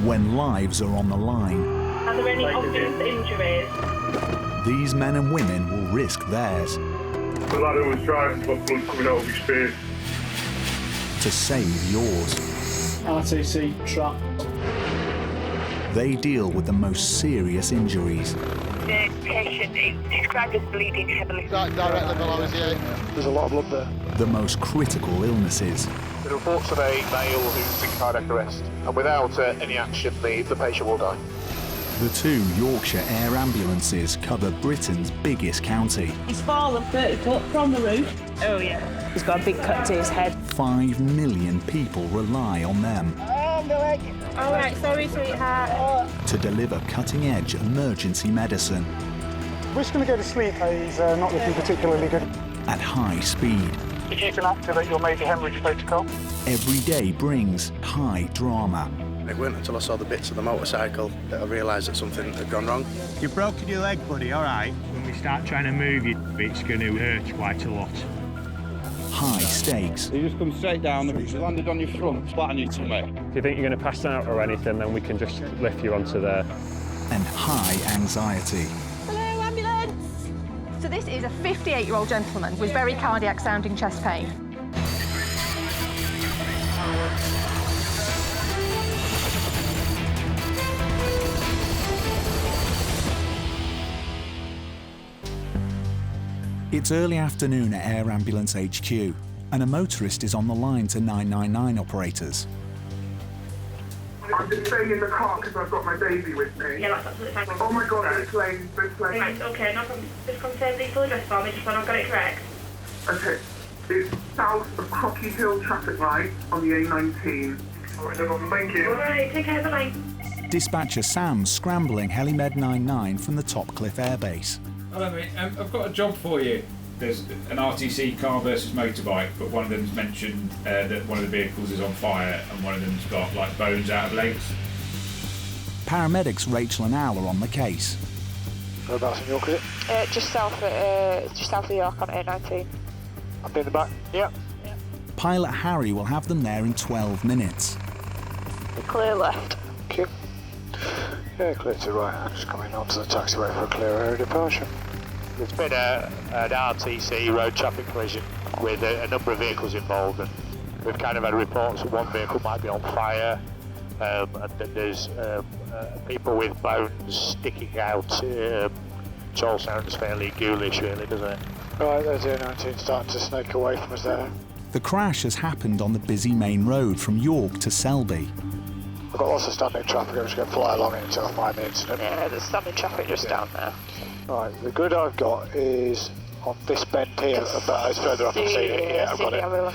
when lives are on the line. Are there any obvious injuries? These men and women will risk theirs. The lad who was driving got blood coming out of his face. To save yours. RTC truck. They deal with the most serious injuries. The patient is described as bleeding heavily. Directly below his ear. There's a lot of blood there. The most critical illnesses. The reports of a male who's in cardiac arrest, and without any action, the patient will die. The 2 Yorkshire Air Ambulances cover Britain's biggest county. He's fallen 30 foot from the roof. Oh, yeah. He's got a big cut to his head. 5 million people rely on them. All right, sorry, sweetheart. To deliver cutting-edge emergency medicine. We're just going to go to sleep. He's not looking particularly good. At high speed. If you can activate your major hemorrhage protocol. Every day brings high drama. It wasn't until I saw the bits of the motorcycle that I realised that something had gone wrong. You've broken your leg, buddy, all right? When we start trying to move you, it's going to hurt quite a lot. High stakes. You just come straight down, you landed on your front, flat on your tummy. If you think you're going to pass out or anything, then we can just lift you onto there. And high anxiety. Hello, ambulance! So this is a 58-year-old gentleman with very cardiac-sounding chest pain. It's early afternoon at Air Ambulance HQ, and a motorist is on the line to 999 operators. I'm just staying in the car because I've got my baby with me. Yeah, that's absolutely fine. Oh my God, this lane. Right, okay, no problem. Just confirm the full address for me, just so I've got it correct. Okay, it's south of Crocky Hill traffic light on the A19. All right, no problem, thank you. All right, take care, bye-bye. Dispatcher Sam's scrambling Helimed 99 from the Topcliffe Air Base. Hello mate, I've got a job for you. There's an RTC car versus motorbike, but one of them's mentioned that one of the vehicles is on fire and one of them's got like bones out of legs. Paramedics Rachel and Al are on the case. Whereabouts in York is it? Just south of York on A19. I'll be in the back. Yeah. Pilot Harry will have them there in 12 minutes. Clear left. Okay. Yeah, clear to right. I'm just coming onto the taxiway for a clear area departure. There's been an RTC road traffic collision with a number of vehicles involved, and we've kind of had reports that one vehicle might be on fire, and that there's people with bones sticking out. It all sounds fairly ghoulish, really, doesn't it? Right, there's the A19 starting to snake away from us there. The crash has happened on the busy main road from York to Selby. I've got lots of standing traffic. I'm just going to fly along it until I find the incident. Yeah, there's standing traffic just down there. Right, the grid I've got is on this bend here, but it's further up. I've seen it. Yeah, I've got it.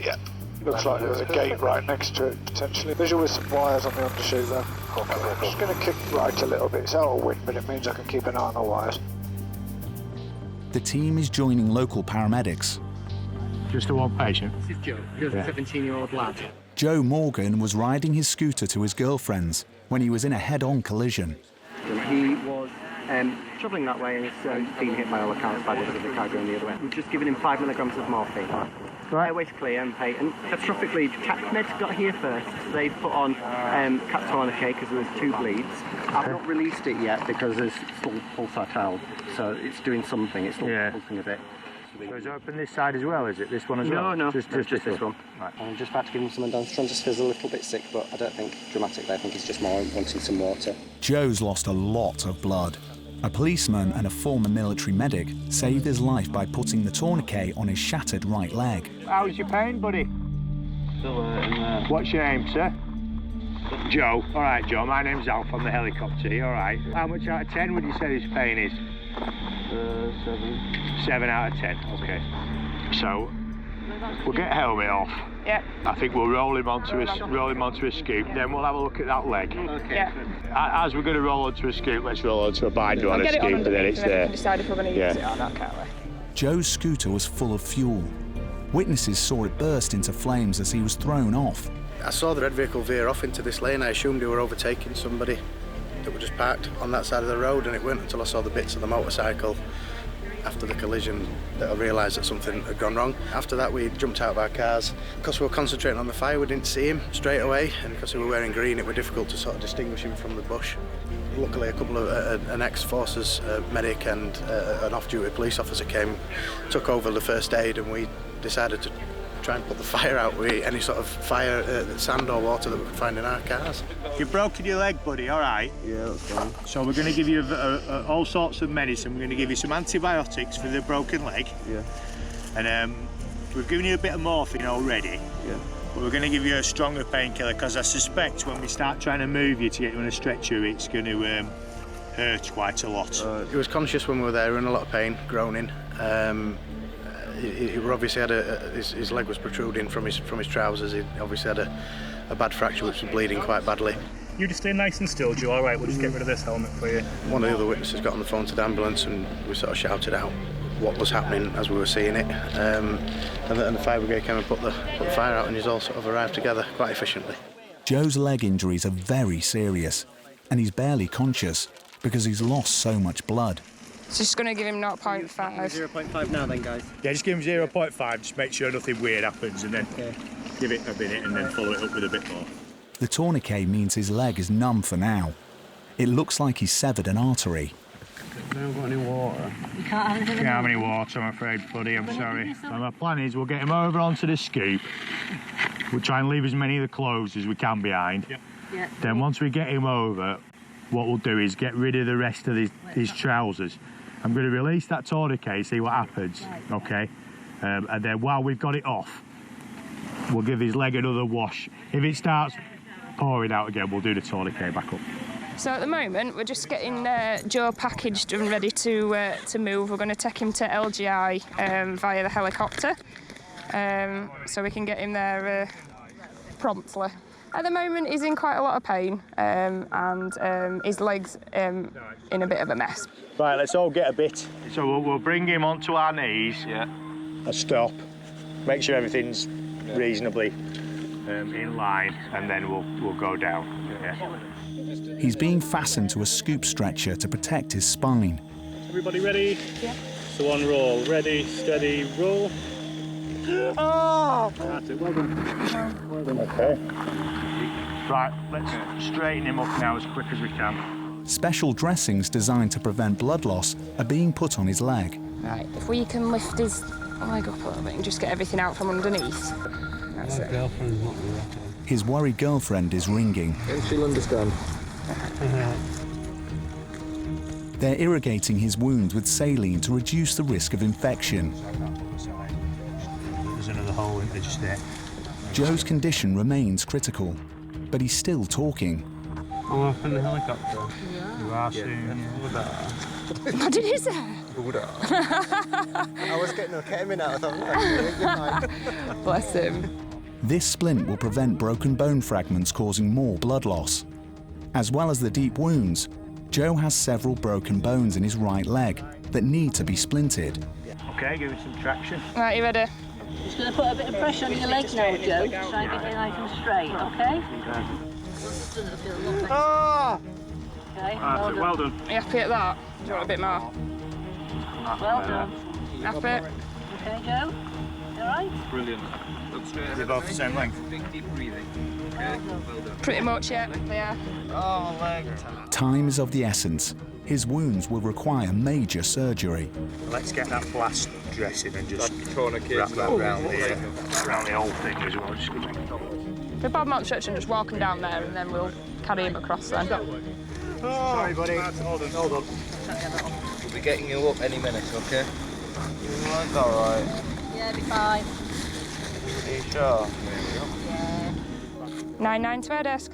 Yeah, looks like there's a gate right next to it, potentially. Visual with some wires on the undershoot there. I'm just going to kick right a little bit. It's out of wind, but it means I can keep an eye on the wires. The team is joining local paramedics. Just the one patient? This is Joe. He's a 17-year-old lad. Joe Morgan was riding his scooter to his girlfriend's when he was in a head-on collision. He was travelling that way and has been hit by all accounts by the car going the other way. We've just given him 5 milligrams of morphine. Right. Airway's clear and patent. Catastrophically, CAPMED got here first. They've put on cat tourniquet because there was 2 bleeds. I've not released it yet because there's still pulsatile, so it's doing something. It's still pulsing a bit. So is it open this side as well, is it? This one as well? No, just this one. Right. I'm just about to give him some Andonstron, just feels a little bit sick, but I don't think dramatically. I think he's just more wanting some water. Joe's lost a lot of blood. A policeman and a former military medic saved his life by putting the tourniquet on his shattered right leg. How's your pain, buddy? Still in there. What's your name, sir? Joe. All right, Joe, my name's Alf on the helicopter here, all right. How much out of 10 would you say his pain is? 7. 7 out of 10, okay. So, we'll get helmet off. Yeah. I think we'll roll him onto a scoop, then we'll have a look at that leg. Okay. Yeah. As we're going to roll onto a scoop, let's roll onto a binder on a scoop, and then it's there. Decide if we're going to use it or not, can't we? Joe's scooter was full of fuel. Witnesses saw it burst into flames as he was thrown off. I saw the red vehicle veer off into this lane. I assumed they were overtaking somebody that were just parked on that side of the road, and it wasn't until I saw the bits of the motorcycle after the collision that I realised that something had gone wrong. After that, we jumped out of our cars. Because we were concentrating on the fire, we didn't see him straight away, and because we were wearing green, it was difficult to sort of distinguish him from the bush. Luckily, a couple of an ex-forces medic and an off-duty police officer came, took over the first aid, and we decided to try and put the fire out with any sort of fire, sand or water that we could find in our cars. You've broken your leg, buddy, all right? Yeah, that's fine. So we're going to give you all sorts of medicine. We're going to give you some antibiotics for the broken leg. Yeah. And we've given you a bit of morphine already. Yeah. But we're going to give you a stronger painkiller because I suspect when we start trying to move you to get you on a stretcher, it's going to hurt quite a lot. He was conscious when we were there, he was in a lot of pain, groaning. He obviously had his leg was protruding from his trousers. He obviously had a bad fracture which was bleeding quite badly. You just stay nice and still, Joe. All right, we'll just get rid of this helmet for you. One of the other witnesses got on the phone to the ambulance and we sort of shouted out what was happening as we were seeing it. And the fire brigade came and put the fire out, and he's all sort of arrived together quite efficiently. Joe's leg injuries are very serious, and he's barely conscious because he's lost so much blood. Just going to give him 0.5. 0.5 now then, guys. Yeah, just give him 0.5, just make sure nothing weird happens, and then give it a minute and then follow it up with a bit more. The tourniquet means his leg is numb for now. It looks like he's severed an artery. We haven't got any water. You can't have any water, I'm afraid, buddy, I'm sorry. So my plan is we'll get him over onto the scoop. We'll try and leave as many of the clothes as we can behind. Yep. Then once we get him over, what we'll do is get rid of the rest of his trousers. I'm going to release that tourniquet, see what happens, okay? And then while we've got it off, we'll give his leg another wash. If it starts pouring out again, we'll do the tourniquet back up. So at the moment, we're just getting Joe packaged and ready to move. We're going to take him to LGI via the helicopter, so we can get him there promptly. At the moment, he's in quite a lot of pain, and his leg's in a bit of a mess. Right, let's all get a bit. So we'll bring him onto our knees. Yeah. A stop. Make sure everything's reasonably in line, and then we'll go down. Yeah. He's being fastened to a scoop stretcher to protect his spine. Everybody ready? Yeah. So on roll. Ready, steady, roll. Oh! That's it, well done. Well done. Okay. Right, let's straighten him up now as quick as we can. Special dressings designed to prevent blood loss are being put on his leg. Right, if we can lift his leg up a little bit and just get everything out from underneath. That's it. Girlfriend's not really. His worried girlfriend is ringing. And she'll understand. They're irrigating his wounds with saline to reduce the risk of infection. There's another hole in there just there. Joe's condition remains critical, but he's still talking. I'm off in the helicopter. You are soon. What did he say? I was getting a ketamine out, I thought. Bless him. This splint will prevent broken bone fragments causing more blood loss. As well as the deep wounds, Joe has several broken bones in his right leg that need to be splinted. Okay, give it some traction. Right, you ready? Just going to put a bit of pressure on your legs now, Joe. Try and get it nice and straight, okay? Oh! Okay, Well done. Are you happy at that? Do you want a bit more? Well done. Happy? Okay, Joe? You all right? Brilliant. They're both the same length. Deep breathing. Okay, well done. Pretty much, yeah. They are. Oh, leg. Time is of the essence. His wounds will require major surgery. Let's get that blast dressing and just tourniquet wrap that around the whole thing as well. Just We'll bob him on stretcher and just walk him down there, and then we'll carry him across then. Sorry, buddy. Hold on. We'll be getting you up any minute, okay? You all right? Yeah, be fine. Are you sure? Yeah. 99 to our desk.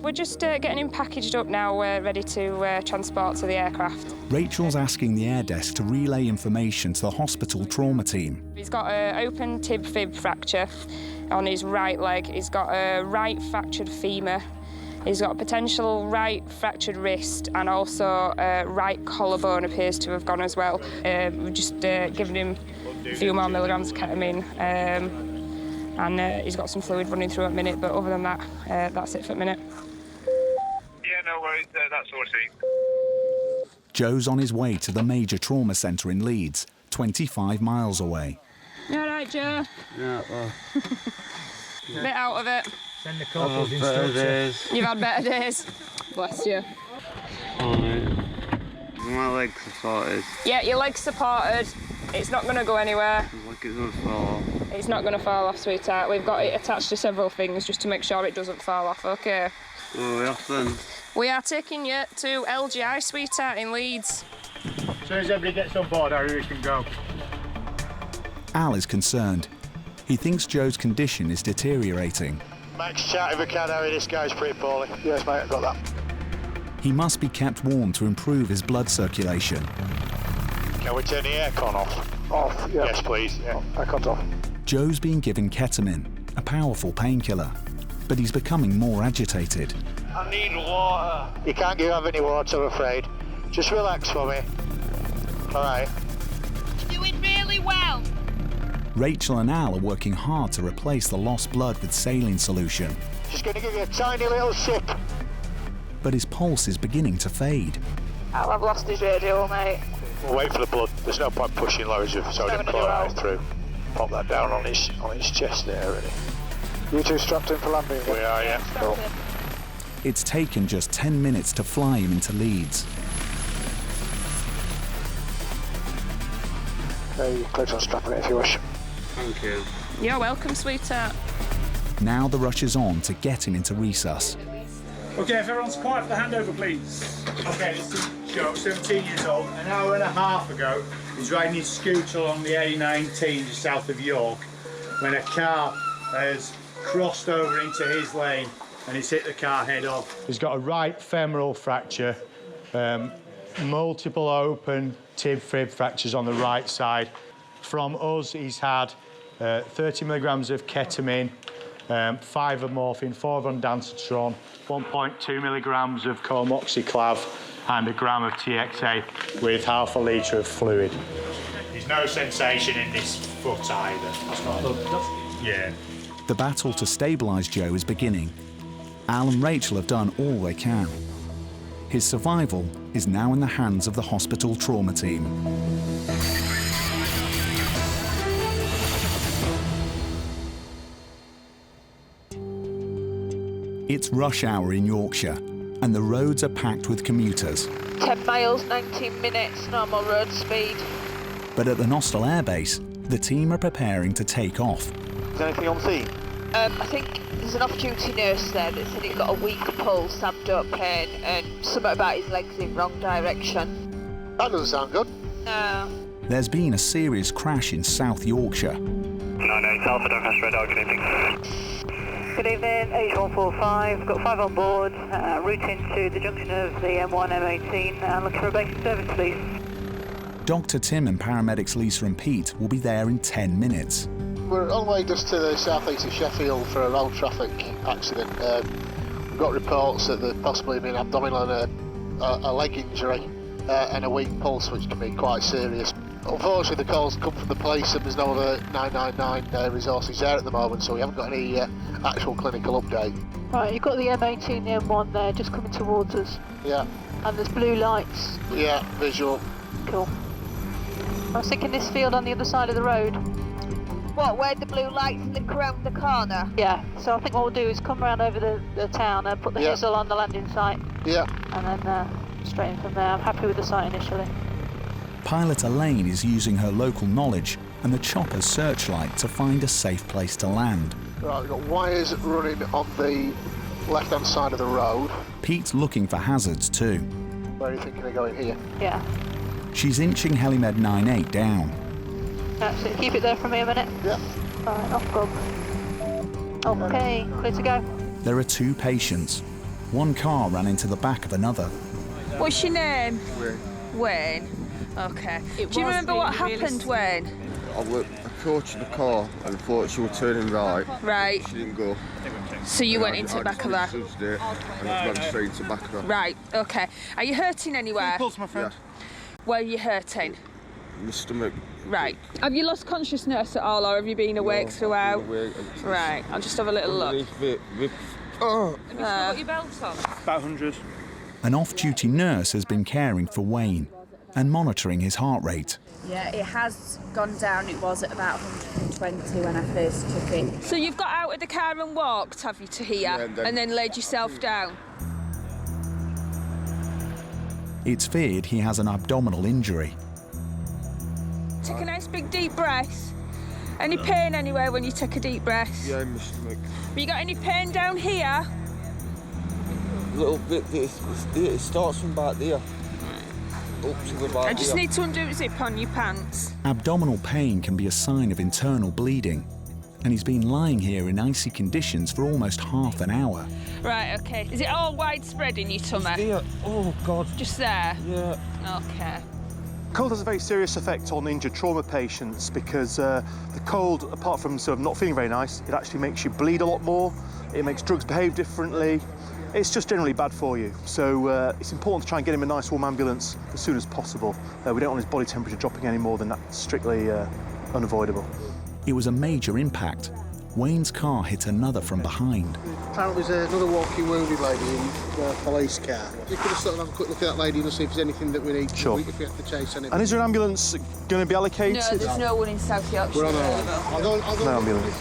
We're just getting him packaged up now. We're ready to transport to the aircraft. Rachel's asking the air desk to relay information to the hospital trauma team. He's got an open tib-fib fracture on his right leg. He's got a right fractured femur. He's got a potential right fractured wrist, and also right collarbone appears to have gone as well. We're just giving him a few more milligrams of ketamine, and he's got some fluid running through at the minute, but other than that, that's it for a minute. Yeah, no worries. That's all I see. Joe's on his way to the major trauma centre in Leeds, 25 miles away. You all right, Joe? Yeah, well. Bit out of it. Send the corporal's instructor. You've had better days. Bless you. My legs are sorted. Yeah, your leg's supported. It's not going to go anywhere. Like it's going to fall off. It's not going to fall off, sweetheart. We've got it attached to several things just to make sure it doesn't fall off, OK? Well, we off then? We are taking you to LGI, sweetheart, in Leeds. As soon as everybody gets on board, we can go. Al is concerned. He thinks Joe's condition is deteriorating. Max, chat if we can, Harry. This guy's pretty poorly. Yes, mate, I got that. He must be kept warm to improve his blood circulation. Can we turn the aircon off? Off, yeah. Yes, please. Yeah. Aircon's off. Joe's being given ketamine, a powerful painkiller, but he's becoming more agitated. I need water. You can't have any water, I'm afraid. Just relax for me. All right. You're doing really well. Rachel and Al are working hard to replace the lost blood with saline solution. Just going to give you a tiny little sip. But his pulse is beginning to fade. Al, I've lost his radio, mate. We'll wait for the blood. There's no point pushing loads of sodium chloride through. Pop that down on his chest there, already. You two strapped in for landing again? We are, yeah. Cool. It's taken just 10 minutes to fly him into Leeds. Hey, click on strapping it if you wish. Thank you. You're welcome, sweetheart. Now the rush is on to get him into resus. OK, if everyone's quiet for the handover, please. OK, this is Joe, 17 years old. An hour and a half ago, he's riding his scooter along the A19 just south of York when a car has crossed over into his lane and he's hit the car head on. He's got a right femoral fracture, multiple open tib-fib fractures on the right side. From us, he's had 30 milligrams of ketamine, 5 of morphine, 4 of ondansetron, 1.2 milligrams of comoxiclav and a gram of TXA with half a litre of fluid. There's no sensation in this foot either. That's not yeah. The battle to stabilise Joe is beginning. Al and Rachel have done all they can. His survival is now in the hands of the hospital trauma team. It's rush hour in Yorkshire, and the roads are packed with commuters. 10 miles, 19 minutes, normal road speed. But at the Nostell Air Base, the team are preparing to take off. Is anything on scene? I think there's an off-duty nurse there that said he's got a weak pulse, abdominal pain, and something about his legs in wrong direction. That doesn't sound good. No. There's been a serious crash in South Yorkshire. 98 Alpha, Doncaster Red Dog, good evening. Good evening, H145, we've got 5 on board, routing to the junction of the M1, M18, and looking for a basic service, please. Dr. Tim and paramedics Lisa and Pete will be there in 10 minutes. We're on the way just to the south-east of Sheffield for a road traffic accident. We've got reports that there possibly been abdominal and a leg injury and a weak pulse, which can be quite serious. Unfortunately, the calls come from the police and there's no other 999 resources there at the moment, so we haven't got any actual clinical update. Right, you've got the M18, the M1 there, just coming towards us. Yeah. And there's blue lights. Yeah, visual. Cool. I was thinking this field on the other side of the road. What, where the blue lights link around the corner? Yeah, so I think what we'll do is come around over the town and put the hizzle on the landing site. Yeah. And then straight in from there. I'm happy with the site initially. Pilot Elaine is using her local knowledge and the chopper's searchlight to find a safe place to land. Right, we've got wires running on the left-hand side of the road. Pete's looking for hazards too. Where are you thinking of going here? Yeah. She's inching Helimed 98 down. Absolutely. Keep it there for me a minute. Yeah. Alright, off go. Okay, clear to go. There are 2 patients. One car ran into the back of another. What's your name? Wayne. Wayne. Okay. Do you remember what happened, Wayne? I coached the car and thought she was turning right. Right. She didn't go. So you went into the back of her? And I ran straight into the back of her. Right, okay. Are you hurting anywhere? Pulse, my friend. Yeah. Where are you hurting? My stomach. Right. Have you lost consciousness at all, or have you been awake throughout? Right, I'll just have a little look. Oh. Have you still got your belt on? About 100. An off-duty nurse has been caring for Wayne and monitoring his heart rate. Yeah, it has gone down. It was at about 120 when I first took it. So you've got out of the car and walked, have you, to here, Yeah, and then laid yourself down? It's feared he has an abdominal injury. Take a nice big deep breath. Any pain anywhere when you take a deep breath? Yeah, in my stomach. Have you got any pain down here? A little bit. It starts from back there. Up to the back. I just need to undo a zip on your pants. Abdominal pain can be a sign of internal bleeding, and he's been lying here in icy conditions for almost half an hour. Right, OK. Is it all widespread in your tummy? Yeah. Oh, God. Just there? Yeah. OK. Cold has a very serious effect on injured trauma patients because the cold, apart from sort of not feeling very nice, it actually makes you bleed a lot more. It makes drugs behave differently. It's just generally bad for you. So it's important to try and get him a nice warm ambulance as soon as possible. We don't want his body temperature dropping any more than that's strictly unavoidable. It was a major impact. Wayne's car hit another from behind. Apparently there's another walking wounded lady in the police car. You could have sort of have a quick look at that lady and see if there's anything that we need Sure. if we have to chase anything. And is there an ambulance going to be allocated? No, there's no one in South Yorkshire. We're on our own. I'll go No ambulance.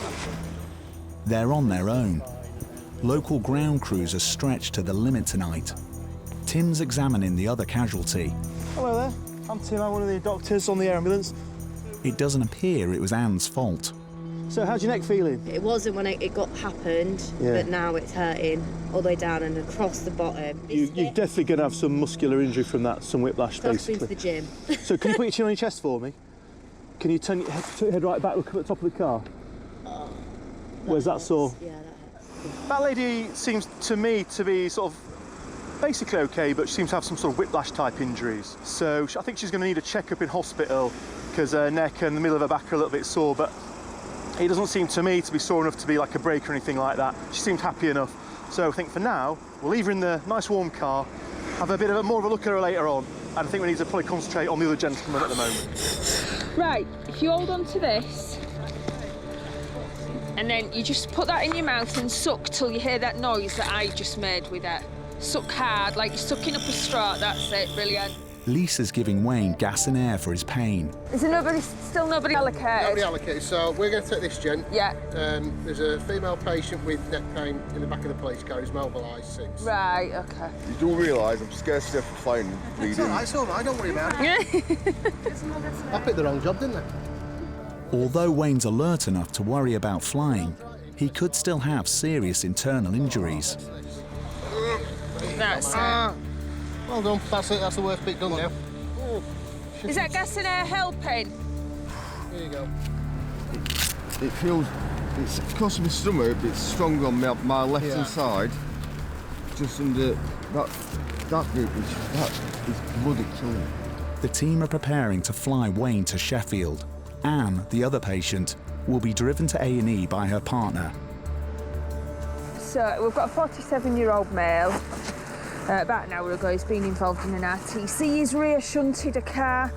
They're on their own. Local ground crews are stretched to the limit tonight. Tim's examining the other casualty. Hello there. I'm Tim. I'm one of the doctors on the air ambulance. It doesn't appear it was Anne's fault. So how's your neck feeling? It wasn't when it happened, Yeah. but now it's hurting all the way down and across the bottom. You're definitely going to have some muscular injury from that, some whiplash, I've been to basically. the gym. So can you put your chin on your chest for me? Can you turn your head right back, look up at the top of the car? Where's that sore? Yeah, that hurts. That lady seems to me to be sort of basically okay, but she seems to have some sort of whiplash type injuries. So I think she's going to need a checkup in hospital because her neck and the middle of her back are a little bit sore, but it doesn't seem to me to be sore enough to be like a break or anything like that. She seems happy enough. So I think for now, we'll leave her in the nice warm car, have a bit of more of a look at her later on, and I think we need to probably concentrate on the other gentleman at the moment. Right, if you hold on to this, and then you just put that in your mouth and suck till you hear that noise that I just made with it. Suck hard, like you're sucking up a straw, that's it, brilliant. Lisa's giving Wayne gas and air for his pain. Is there still nobody allocated? Nobody allocated, so we're going to take this gent. Yeah. There's a female patient with neck pain in the back of the police car who's mobilised since. Right, OK. You do realise I'm scared stiff for flying and bleeding. It's all right, don't worry about it. I picked the wrong job, didn't I? Although Wayne's alert enough to worry about flying, he could still have serious internal injuries. That's it. Well done, that's it, that's the worst bit done now. Is that gas and air helping? Here you go. It feels, it's across my stomach, it's stronger on my left hand side, just under that bit, that is bloody killing. The team are preparing to fly Wayne to Sheffield. Anne, the other patient, will be driven to A&E by her partner. So we've got a 47-year-old male. About an hour ago, he's been involved in an RTC. He's rear shunted a car,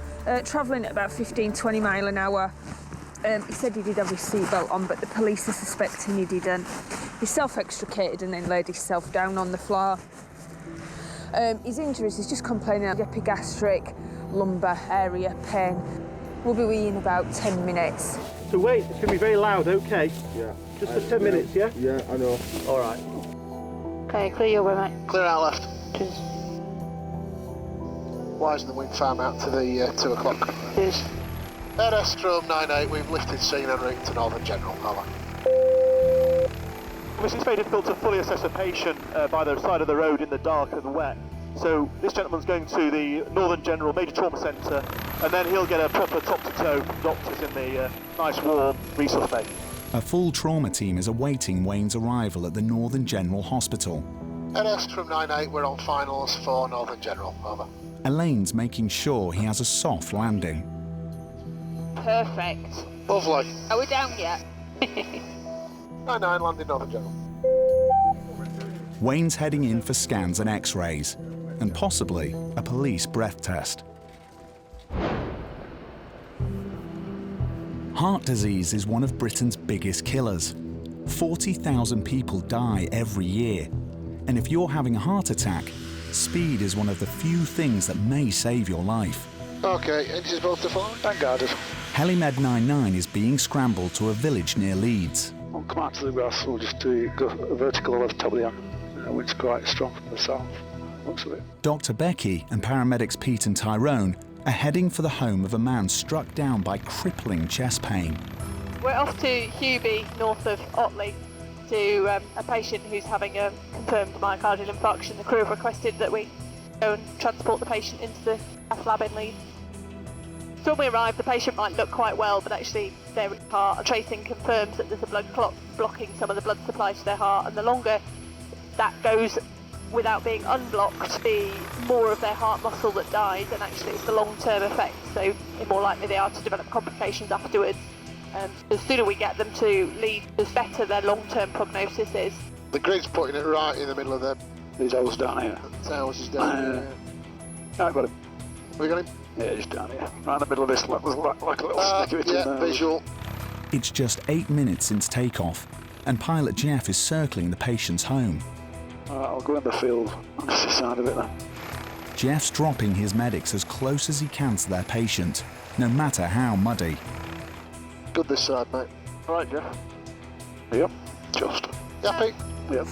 travelling at about 15-20 mile an hour. He said he did have his seatbelt on, but the police are suspecting he didn't. He self-extricated and then laid himself down on the floor. His injuries, he's just complaining of epigastric, lumbar area pain. We'll be with you in about 10 minutes. So wait, it's going to be very loud, okay? Yeah. Just for 10 minutes, yeah? Yeah, I know. All right. Okay, clear your way, mate. Clear out left. Cheers. Wisen the wing farm out to the 2 o'clock. Cheers. Air Strom 98, we've lifted scene en route to Northern General. Over. Obviously, it's very difficult to fully assess a patient by the side of the road in the dark and the wet. So this gentleman's going to the Northern General Major Trauma Centre, and then he'll get a proper top-to-toe doctors in the nice warm resource bay. A full trauma team is awaiting Wayne's arrival at the Northern General Hospital. Air Strom 98, we're on finals for Northern General. Over. Elaine's making sure he has a soft landing. Perfect. Lovely. Are we down yet? 99, landing Northern General. Wayne's heading in for scans and x-rays, and possibly a police breath test. Heart disease is one of Britain's biggest killers. 40,000 people die every year. And if you're having a heart attack, Speed is one of the few things that may save your life. Okay, engines both to fire. And guarded. Helimed 99 is being scrambled to a village near Leeds. We'll come out to the grass, we'll just do a vertical over the top of the arm. Wind's quite strong from the south, looks of it. Dr. Becky and paramedics Pete and Tyrone are heading for the home of a man struck down by crippling chest pain. We're off to Hewby, north of Otley, to a patient who's having a confirmed myocardial infarction. The crew have requested that we go and transport the patient into the cath lab in Leeds. So when we arrive, the patient might look quite well, but actually their heart tracing confirms that there's a blood clot blocking some of the blood supply to their heart, and the longer that goes without being unblocked, the more of their heart muscle that dies, and actually it's the long-term effect, so the more likely they are to develop complications afterwards. The sooner we get them to Leeds, the better their long-term prognosis is. The grid's putting it right in the middle of them. These holes down here. Towers is down here. I got him. Have you got him? Yeah, just down here. Right in the middle of this, like a little sticky bit in there. Visual. It's just 8 minutes since takeoff, and pilot Jeff is circling the patient's home. I'll go in the field on this side of it then. Jeff's dropping his medics as close as he can to their patient, no matter how muddy. Good this side, mate. All right, Jeff. Yep, just. You happy? Yep.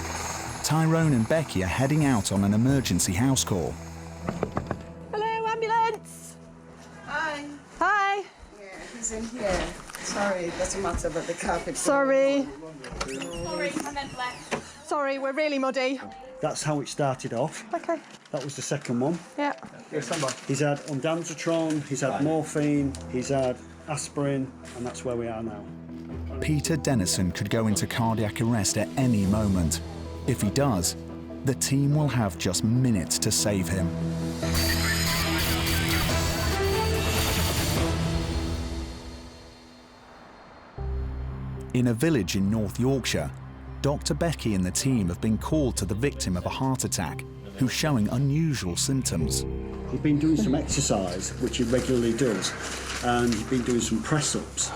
Tyrone and Becky are heading out on an emergency house call. Hello, ambulance! Hi. Hi. Yeah, he's in here. Sorry, it doesn't matter, but the carpet... Sorry. Sorry, I meant left. Sorry, we're really muddy. That's how it started off. Okay. That was the second one. Yeah. He's had ondansetron, he's had morphine, he's had aspirin, and that's where we are now. Peter Dennison could go into cardiac arrest at any moment. If he does, the team will have just minutes to save him. In a village in North Yorkshire, Dr. Becky and the team have been called to the victim of a heart attack, who's showing unusual symptoms. He's been doing some exercise, which he regularly does, and he's been doing some press-ups.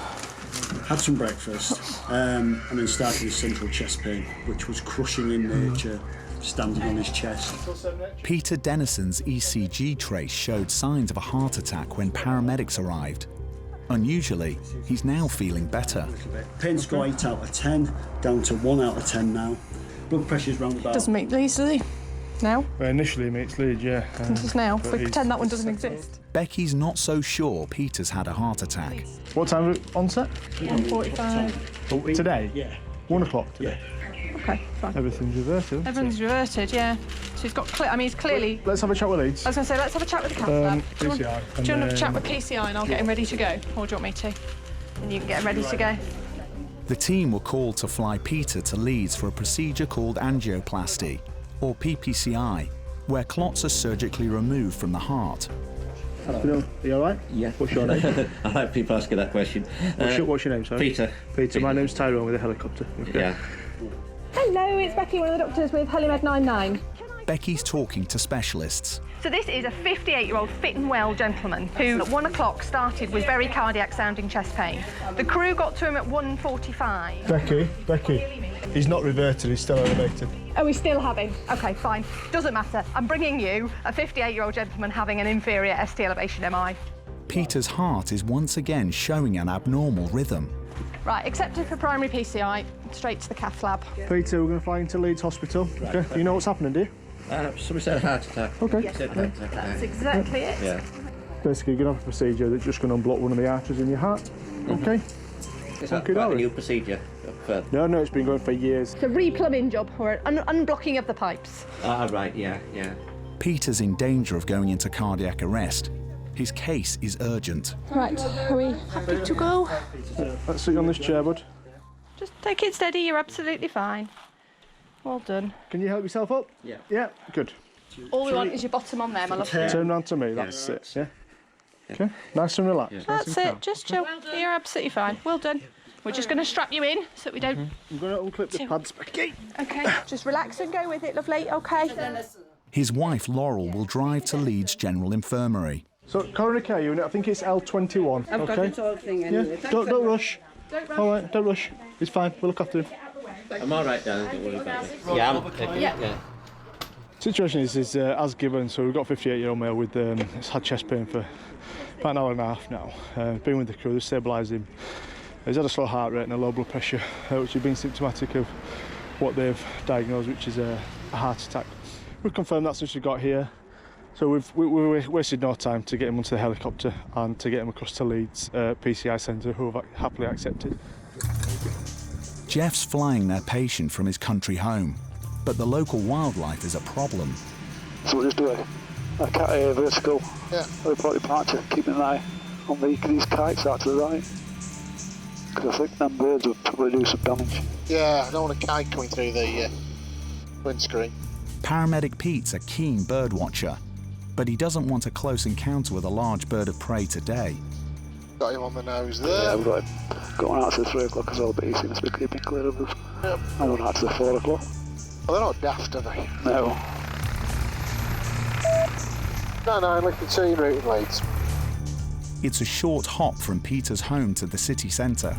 Had some breakfast, and then started with central chest pain, which was crushing in nature, standing on his chest. Peter Dennison's ECG trace showed signs of a heart attack when paramedics arrived. Unusually, he's now feeling better. Pain score 8 out of 10, down to 1 out of 10 now. Blood pressure's round about... Doesn't meet Leeds, does he? Now? Initially meets Leeds, yeah. Just now. We pretend that one doesn't exist. Becky's not so sure Peter's had a heart attack. What time was it on set? 1:45. Today? Yeah. 1 o'clock today? Okay, fine. Everything's reverted. Everything's reverted, yeah. So he's got he's clearly... Let's have a chat with Leeds. I was going to say, let's have a chat with the cath lab. Do you want PCI. to have a chat with PCI and I'll get him ready to go? Or do you want me to? And you can get him ready to go. The team were called to fly Peter to Leeds for a procedure called angioplasty, or PPCI, where clots are surgically removed from the heart. Are you all right? Yeah. What's your name? I like people asking that question. What's your name, sorry? Peter. My name's Tyrone with a helicopter. Okay. Yeah. Hello, it's Becky, one of the doctors with Helimed 99. Becky's talking to specialists. So this is a 58-year-old fit and well gentleman who at 1 o'clock started with very cardiac sounding chest pain. The crew got to him at 1:45. Becky, he's not reverted, he's still elevated. Oh, he's still having? Okay, fine. Doesn't matter. I'm bringing you a 58-year-old gentleman having an inferior ST elevation MI. Peter's heart is once again showing an abnormal rhythm. Right, accepted for primary PCI, straight to the cath lab. Peter, we're going to fly into Leeds Hospital. Okay. You know what's happening, do you? Somebody said a heart attack. Okay. Yes, that's exactly it. Yeah. Basically, you're going to have a procedure that's just going to unblock one of the arteries in your heart. Okay? Is that quite a new procedure? No, it's been going for years. It's a re-plumbing job or an unblocking of the pipes. Right, yeah. Peter's in danger of going into cardiac arrest. His case is urgent. Right, are we happy to go? Let's sit on this chair, bud. Just take it steady, you're absolutely fine. Well done. Can you help yourself up? Yeah. Yeah, good. All we want is your bottom on there, my love. Turn round to me, that's it, yeah? Okay, nice and relaxed. Yeah. That's it, just chill. You're absolutely fine. Well done. We're just going to strap you in so that we don't... I'm going to unclip the pads, Becky. Okay, just relax and go with it, lovely, okay? His wife, Laurel, will drive to Leeds General Infirmary. So, coronary care unit, I think it's L21. I've got it all thing anyway. Yeah, don't rush. All right, don't rush. It's fine, we'll look after him. I'm all right, darling, don't worry about it. Yeah, I'm okay. Yeah. Situation is as given, so we've got a 58-year-old male with has had chest pain for about an hour and a half now. Been with the crew, they've stabilised him. He's had a slow heart rate and a low blood pressure, which has been symptomatic of what they've diagnosed, which is a heart attack. We've confirmed that's what we've got here, so we've wasted no time to get him onto the helicopter and to get him across to Leeds PCI centre, who have happily accepted. Jeff's flying their patient from his country home, but the local wildlife is a problem. So we'll just do a cat air vertical report departure, keeping an eye on these kites out to the right. Because I think them birds will probably do some damage. Yeah, I don't want a kite coming through the windscreen. Paramedic Pete's a keen bird watcher, but he doesn't want a close encounter with a large bird of prey today. Got him on the nose there. Yeah, we've got him going out to the 3 o'clock as well, but he seems to be keeping clear of us. Yep. And we're out to the 4 o'clock. Well, they're not daft, are they? No. No, like the team route in Leeds. It's a short hop from Peter's home to the city centre.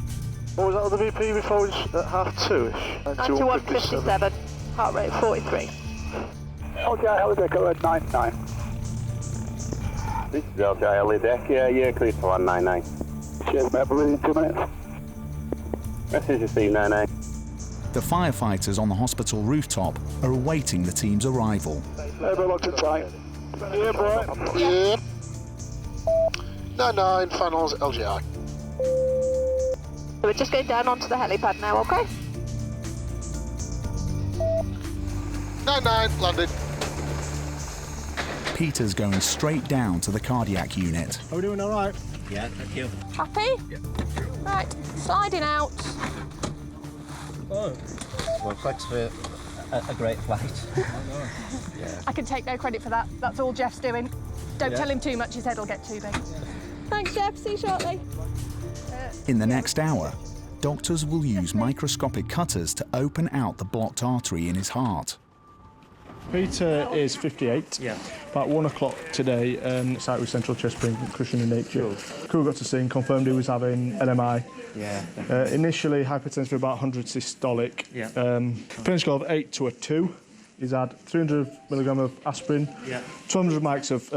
What was that other BP before? It was at 2:30ish? 91.57, heart rate 43. Okay, helideck at red 99. This is okay, helideck, yeah, clear to 199. Cheers, mate, we're within 2 minutes. Message received 99. The firefighters on the hospital rooftop are awaiting the team's arrival. Everyone locked in tight. Yeah, boy. Yeah. 99, funnels, LGI. So we're just going down onto the helipad now, okay? 99, landed. Peter's going straight down to the cardiac unit. Are we doing all right? Yeah, thank you. Happy? Yeah. Right, sliding out. Oh. Well, thanks for a great flight. Yeah. I can take no credit for that. That's all Jeff's doing. Don't tell him too much, his head will get too big. Thanks, Jeff. See you shortly. In the next hour, doctors will use microscopic cutters to open out the blocked artery in his heart. Peter is 58. Yeah. About 1 o'clock today, site with central chest pain, concussion in nature. Crew got to see and confirmed he was having an MI. Yeah. Initially hypertensive, about 100 systolic. Yeah. Pain score of 8 to a 2. He's had 300 milligram of aspirin, 200 mics of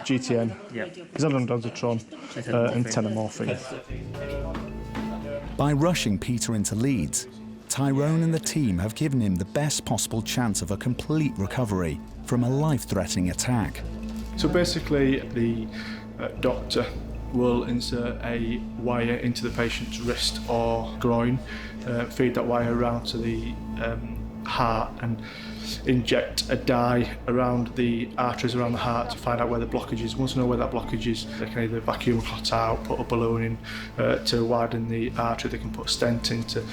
GTN. Yeah. He's had ondansetron and 10 of morphine. By rushing Peter into Leeds, Tyrone and the team have given him the best possible chance of a complete recovery from a life-threatening attack. So basically, the doctor will insert a wire into the patient's wrist or groin, feed that wire around to the heart and inject a dye around the arteries around the heart to find out where the blockage is. Once they know where that blockage is, they can either vacuum clot out, put a balloon in to widen the artery. They can put a stent in to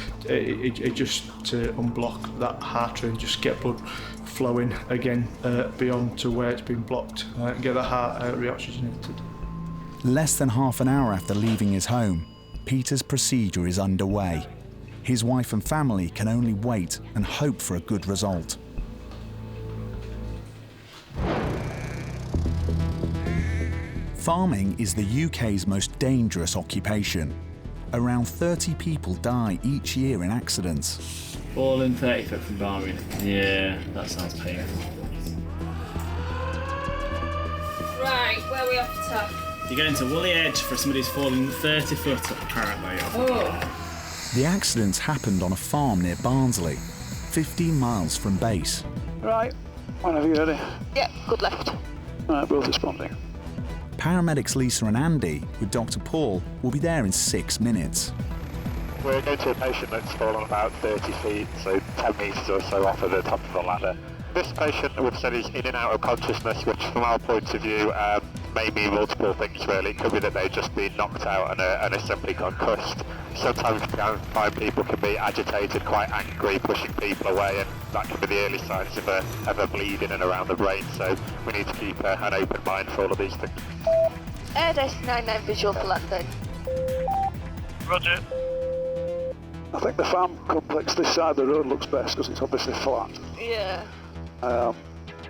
just to unblock that artery and just get blood flowing again beyond to where it's been blocked and get that heart reoxygenated. Less than half an hour after leaving his home, Peter's procedure is underway. His wife and family can only wait and hope for a good result. Farming is the UK's most dangerous occupation. Around 30 people die each year in accidents. All in 30 foot from farming. Yeah, that sounds painful. Right, where are we off to? You're getting to Woolly Edge for somebody who's fallen 30 foot apparently. Oh. The accidents happened on a farm near Barnsley, 15 miles from base. Right, whenever you're ready. Yep, good left. Right, both responding. Paramedics Lisa and Andy, with Dr. Paul, will be there in 6 minutes. We're going to a patient that's fallen about 30 feet, so 10 metres or so off of the top of the ladder. This patient would say is in and out of consciousness, which from our point of view may mean multiple things really. It could be that they've just been knocked out and are simply concussed. Sometimes we can find people can be agitated, quite angry, pushing people away, and that can be the early signs of a bleed in and around the brain, so we need to keep an open mind for all of these things. Air Desk 99 visual for landing. Roger. I think the farm complex this side of the road looks best because it's obviously flat. Yeah.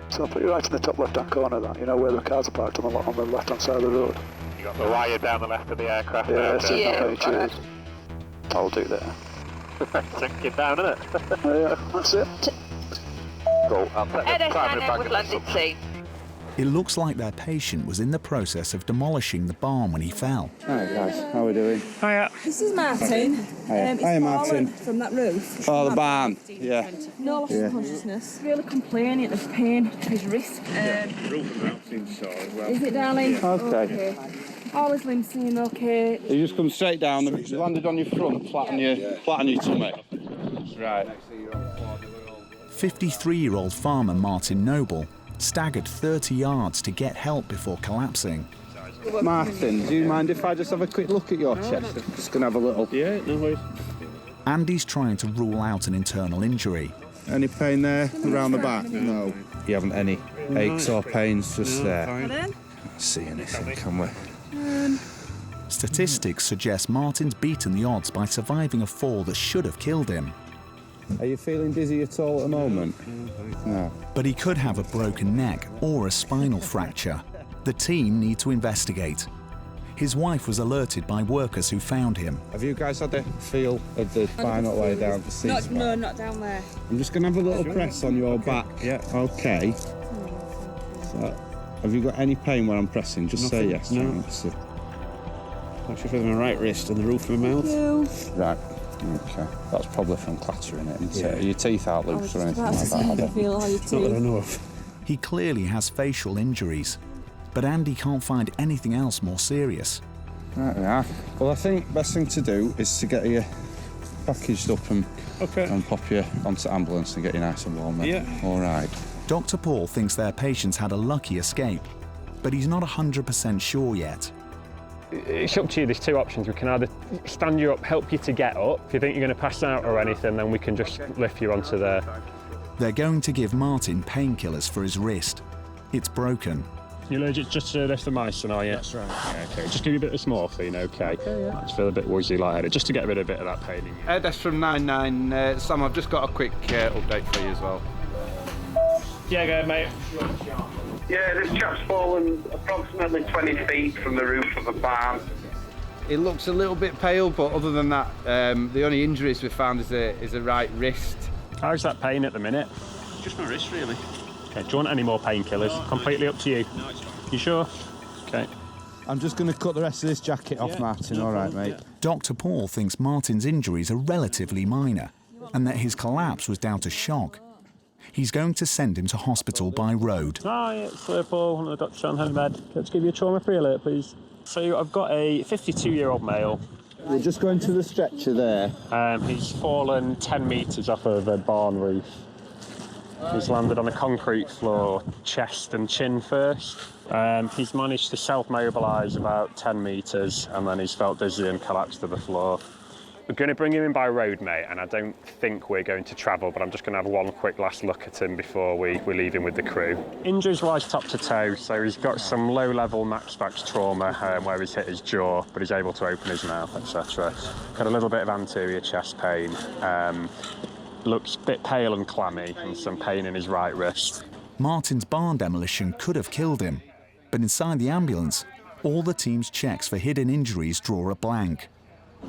So I'll put you right in the top left-hand corner there, you know where the cars are parked on the left-hand side of the road. You got the wire down the left of the aircraft. Yeah, so yeah. I'll do that. Sinking down, isn't it? Yeah, that's it. Go. I'm Air 99 with landed scene. It looks like their patient was in the process of demolishing the barn when he fell. Hi guys, how are we doing? Hiya. This is Martin. Hiya. He's Hiya, fallen Martin. from that roof. Oh, the barn. Yeah. No loss of consciousness. Really complaining of pain, his wrist. Is it, darling? Okay. All his limbs seem okay. You just come straight down, you landed on your front, flat on your tummy. Right. 53-year-old farmer Martin Noble staggered 30 yards to get help before collapsing. Martin, do you mind if I just have a quick look at your chest? I'm just going to have a little... Yeah, no worries. Andy's trying to rule out an internal injury. Any pain there around the back? No. You haven't any aches or pains just there? Can't see anything, can we? Statistics suggest Martin's beaten the odds by surviving a fall that should have killed him. Are you feeling dizzy at all at the moment? No. But he could have a broken neck or a spinal fracture. The team need to investigate. His wife was alerted by workers who found him. Have you guys had a feel of the spinal way down the seat? No, not down there. I'm just going to have a little press on your back. Yeah. Okay. So, have you got any pain when I'm pressing? Just say yes. No. Actually feeling my right wrist and the roof of my mouth. Right. Okay. That's probably from clattering it, isn't it? Are your teeth out loose or anything like that? Feel all your teeth. Not that I know of. He clearly has facial injuries, but Andy can't find anything else more serious. Right we are. Well, I think best thing to do is to get you packaged up and pop you onto ambulance and get you nice and warm. Yeah. All right. Dr. Paul thinks their patients had a lucky escape, but he's not 100% sure yet. It's up to you. There's two options. We can either stand you up, help you to get up. If you think you're going to pass out or anything, then we can just lift you onto there. They're going to give Martin painkillers for his wrist. It's broken. You're allergic just to rifamycin, are you? That's right. Yeah, okay. Just give you a bit of morphine, okay? I just feel a bit woozy, lightheaded, just to get rid of a bit of that pain in you. That's from 99. Sam, I've just got a quick update for you as well. Yeah, go ahead, mate. Yeah, this chap's fallen approximately 20 feet from the roof of a barn. He looks a little bit pale, but other than that, the only injuries we found is a right wrist. How's that pain at the minute? Just my wrist, really. Okay, do you want any more painkillers? Completely up to you. You sure? Okay. I'm just going to cut the rest of this jacket off, Martin, all right, mate? Dr. Paul thinks Martin's injuries are relatively minor and that his collapse was down to shock. He's going to send him to hospital by road. Hi, it's Paul, one of the doctors on hand. Let's give you a trauma-free alert, please. So I've got a 52-year-old male. We're just going to the stretcher there. He's fallen 10 metres off of a barn roof. He's landed on a concrete floor, chest and chin first. He's managed to self-mobilise about 10 metres and then he's felt dizzy and collapsed to the floor. We're going to bring him in by road, mate, and I don't think we're going to travel, but I'm just going to have one quick last look at him before we leave him with the crew. Injuries-wise, top to toe, so he's got some low-level max trauma where he's hit his jaw, but he's able to open his mouth, etc. Got a little bit of anterior chest pain. Looks a bit pale and clammy, and some pain in his right wrist. Martin's barn demolition could have killed him, but inside the ambulance, all the team's checks for hidden injuries draw a blank.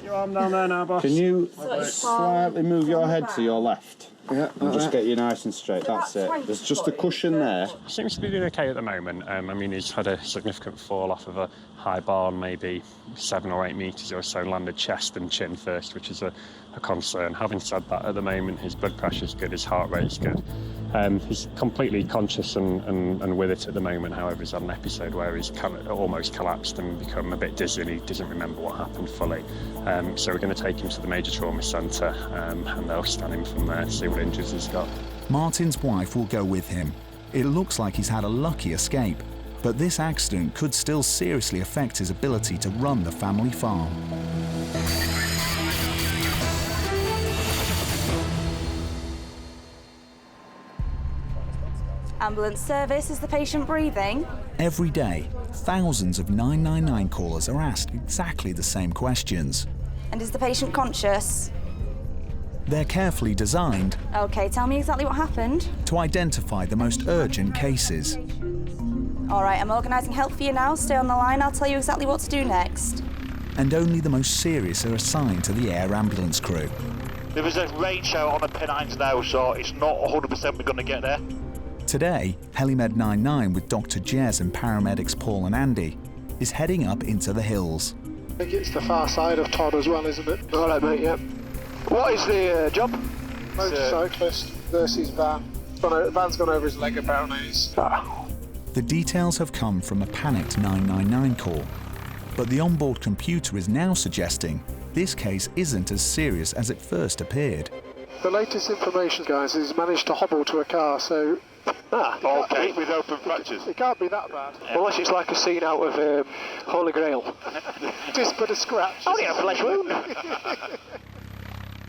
Your arm down there now, boss. Can you slightly move your head to your left? Yeah. And just get you nice and straight, that's it. There's just a cushion there. Seems to be doing okay at the moment. I mean, he's had a significant fall off of a high barn, maybe 7 or 8 metres or so, landed chest and chin first, which is a concern. Having said that, at the moment, his blood pressure's good, his heart rate's good. He's completely conscious and with it at the moment. However, he's had an episode where he's almost collapsed and become a bit dizzy and he doesn't remember what happened fully. So we're going to take him to the major trauma centre and they'll scan him from there and see what injuries he's got. Martin's wife will go with him. It looks like he's had a lucky escape, but this accident could still seriously affect his ability to run the family farm. Ambulance service, is the patient breathing? Every day, thousands of 999 callers are asked exactly the same questions. And is the patient conscious? They're carefully designed Okay, tell me exactly what happened. to identify the most urgent cases. All right, I'm organising help for you now. Stay on the line, I'll tell you exactly what to do next. And only the most serious are assigned to the air ambulance crew. There is a rain shower on the Pennines now, so it's not 100% we're going to get there. Today, Helimed 99 with Dr. Jez and paramedics Paul and Andy is heading up into the hills. I think it's the far side of Todd as well, isn't it? All right, mate, yep. What is the job? Motorcyclist versus van. Van's gone over his leg, apparently. The details have come from a panicked 999 call, but the onboard computer is now suggesting this case isn't as serious as it first appeared. The latest information, guys, is he's managed to hobble to a car, so... okay, with open fractures. It can't be that bad. Yeah. Unless it's like a scene out of Holy Grail. Just put a scratch. Only a flesh wound.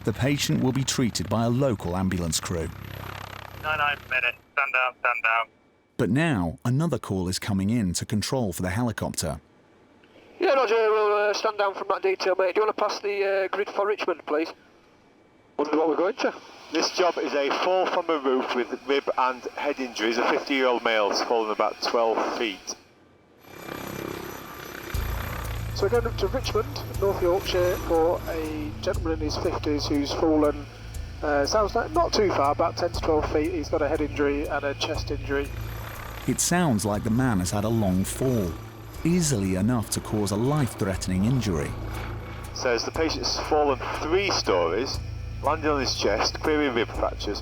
The patient will be treated by a local ambulance crew. 99 minutes, stand down, stand down. But now, another call is coming in to control for the helicopter. Yeah, Roger, we'll stand down from that detail, mate. Do you want to pass the grid for Richmond, please? Wonder what we're going to? This job is a fall from a roof with rib and head injuries. A 50-year-old male has fallen about 12 feet. So we're going up to Richmond, North Yorkshire, for a gentleman in his 50s who's fallen, sounds like not too far, about 10 to 12 feet. He's got a head injury and a chest injury. It sounds like the man has had a long fall, easily enough to cause a life-threatening injury. Says the patient's fallen 3 stories, landed on his chest, clearing rib fractures,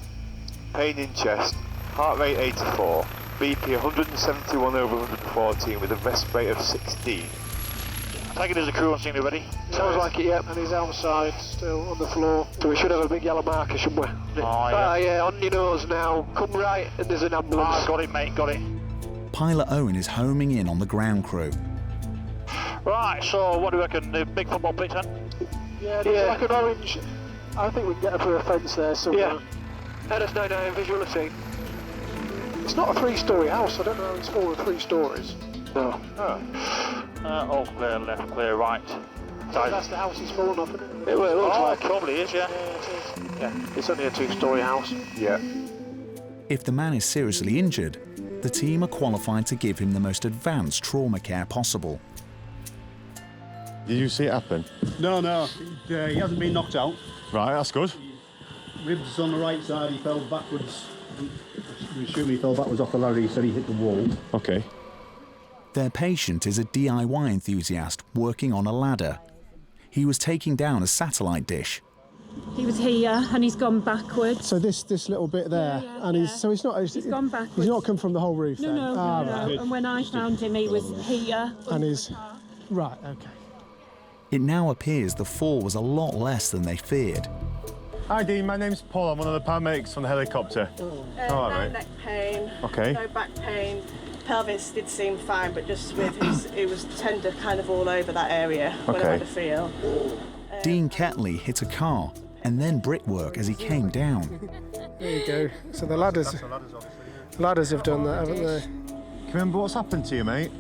pain in chest, heart rate 84, BP 171 over 114 with a rest rate of 16. Take it as a crew on scene already. Sounds like it, yeah, and he's outside, still on the floor. So we should have a big yellow marker, shouldn't we? Oh, yeah. Yeah, on your nose now. Come right, and there's an ambulance. Got it, mate, got it. Pilot Owen is homing in on the ground crew. Right, so what do you reckon? The big football pitch then? Yeah, there's like an orange... I think we can get up through a fence there somewhere. Yeah. NS99 visual of scene. It's not a 3-storey house, I don't know how it's fallen 3 stories. No. All clear left, clear right. That's the house he's fallen off, isn't it? It looks like probably is, yeah. Yeah, it is. Yeah, it's only a 2-storey house. Yeah. If the man is seriously injured, the team are qualified to give him the most advanced trauma care possible. Did you see it happen? No, he hasn't been knocked out. Right, that's good. Ribs on the right side, he fell backwards. We assume he fell backwards off the ladder, he said he hit the wall. Okay. Their patient is a DIY enthusiast working on a ladder. He was taking down a satellite dish. He was here and he's gone backwards. So this little bit there, he's gone backwards. He's not come from the whole roof then? No. Right. And when I found him, he was here. And he's... Right, okay. It now appears the fall was a lot less than they feared. Hi Dean, my name's Paul. I'm one of the paramedics on the helicopter. No neck pain, okay. No back pain. Pelvis did seem fine, but just with it was tender kind of all over that area when I had a feel. Dean Ketley hit a car and then brickwork as he came down. There you go. So the ladders have done that, haven't they? Can you remember what's happened to you, mate?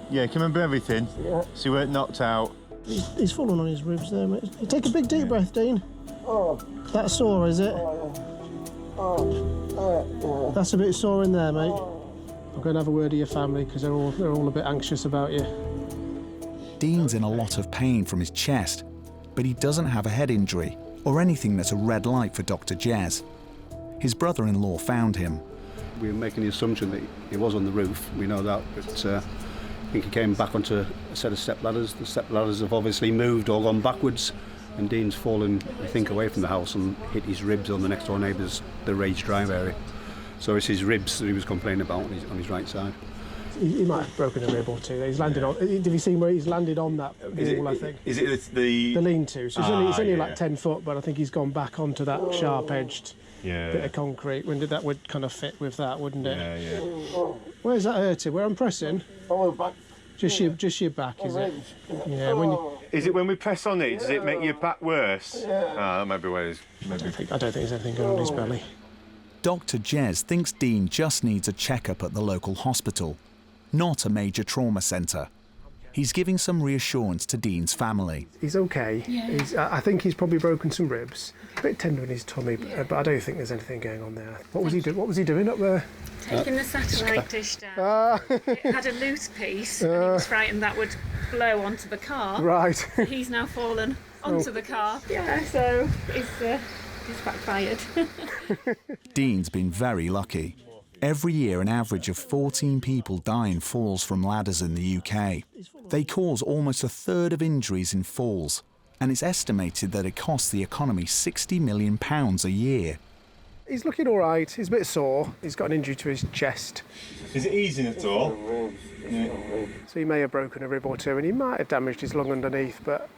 Yeah. Can you remember everything? Yeah. So you weren't knocked out? He's fallen on his ribs there, mate. You take a big deep breath, Dean. That's sore, is it? That's a bit sore in there, mate. I'm going to have a word with your family because they're all a bit anxious about you. Dean's in a lot of pain from his chest, but he doesn't have a head injury or anything that's a red light for Dr. Jez. His brother-in-law found him. We were making the assumption that he was on the roof, we know that, but I think he came back onto a set of step ladders. The step ladders have obviously moved or gone backwards, and Dean's fallen, I think, away from the house and hit his ribs on the next door neighbour's, the Rage Drive area. So it's his ribs that he was complaining about on his right side. He might have broken a rib or two. He's landed on. Have you seen where he's landed on that wall? I think. Is it the lean-to? So it's only like 10 foot, but I think he's gone back onto that sharp-edged bit of concrete. When that would kind of fit with that, wouldn't it? Yeah. Where's that hurting? Where I'm pressing? Back. Just your back, is it? Yeah. Is it when we press on it? Does it make your back worse? Yeah. Maybe where is. I don't think there's anything going on his belly. Dr. Jez thinks Dean just needs a checkup at the local hospital, not a major trauma centre. He's giving some reassurance to Dean's family. He's okay. Yeah. I think he's probably broken some ribs. A bit tender in his tummy, but I don't think there's anything going on there. What was he doing up there? Taking the satellite dish down. It had a loose piece, and he was frightened that would blow onto the car. Right. So he's now fallen onto the car. Yeah, so It's backfired. Dean's been very lucky. Every year, an average of 14 people die in falls from ladders in the UK. They cause almost a third of injuries in falls, and it's estimated that it costs the economy £60 million a year. He's looking all right. He's a bit sore. He's got an injury to his chest. Is it easing at all? Yeah. So he may have broken a rib or two, and he might have damaged his lung underneath, but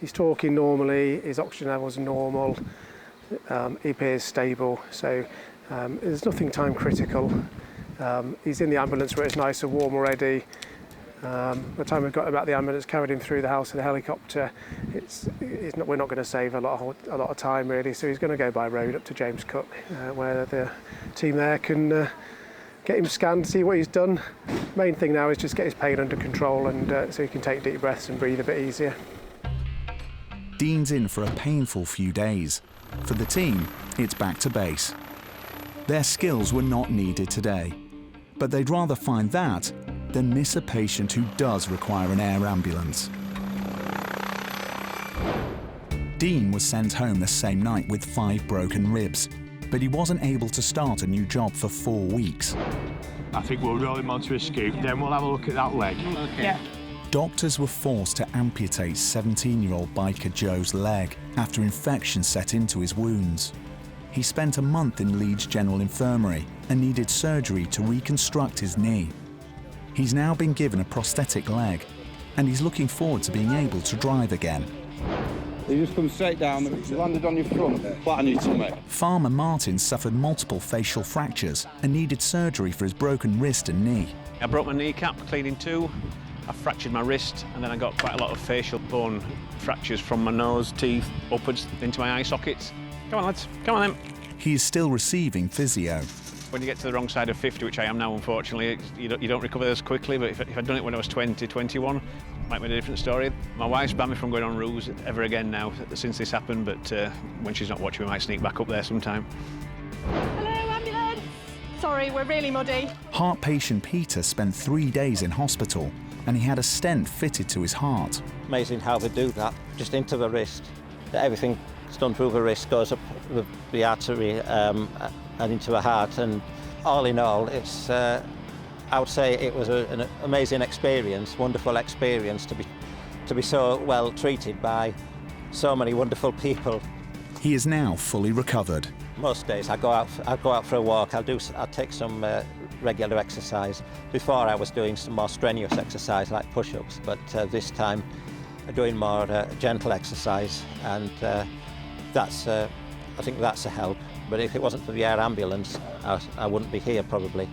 he's talking normally, his oxygen levels are normal, he appears stable, so there's nothing time critical. He's in the ambulance where it's nice and warm already. By the time we've got him out the ambulance, carried him through the house in a helicopter, we're not going to save a lot of time really, so he's going to go by road up to James Cook, where the team there can get him scanned, see what he's done. Main thing now is just get his pain under control, and so he can take deep breaths and breathe a bit easier. Dean's in for a painful few days. For the team, it's back to base. Their skills were not needed today, but they'd rather find that than miss a patient who does require an air ambulance. Dean was sent home the same night with 5 broken ribs, but he wasn't able to start a new job for 4 weeks. I think we'll roll him onto a scoop, then we'll have a look at that leg. Okay. Yeah. Doctors were forced to amputate 17-year-old biker Joe's leg after infection set into his wounds. He spent a month in Leeds General Infirmary and needed surgery to reconstruct his knee. He's now been given a prosthetic leg, and he's looking forward to being able to drive again. You just come straight down, landed on your front, flat on your tummy. Farmer Martin suffered multiple facial fractures and needed surgery for his broken wrist and knee. I broke my kneecap, clean in 2. I fractured my wrist, and then I got quite a lot of facial bone fractures from my nose, teeth, upwards into my eye sockets. Come on, lads, come on then. He is still receiving physio. When you get to the wrong side of 50, which I am now, unfortunately, you don't recover as quickly, but if I'd done it when I was 20, 21, it might be a different story. My wife's banned me from going on roofs ever again now since this happened, but when she's not watching, we might sneak back up there sometime. Hello, ambulance! Sorry, we're really muddy. Heart patient Peter spent 3 days in hospital, and he had a stent fitted to his heart. Amazing how they do that, just into the wrist. Everything's done through the wrist, goes up the artery and into the heart, and all in all, it's I would say it was an amazing experience, wonderful experience to be so well treated by so many wonderful people. He is now fully recovered. Most days I go out for a walk. I'll take some regular exercise. Before I was doing some more strenuous exercise like push-ups, but this time I'm doing more gentle exercise, and I think that's a help. But if it wasn't for the air ambulance, I wouldn't be here probably.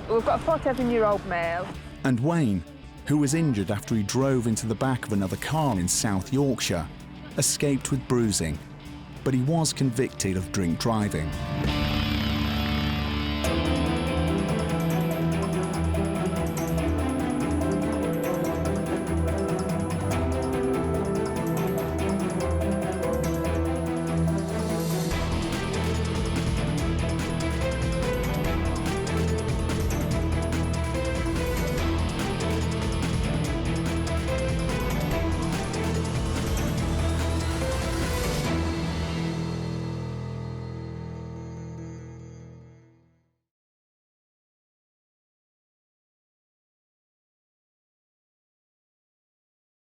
We've got a 47-year-old male. And Wayne, who was injured after he drove into the back of another car in South Yorkshire, escaped with bruising, but he was convicted of drink driving.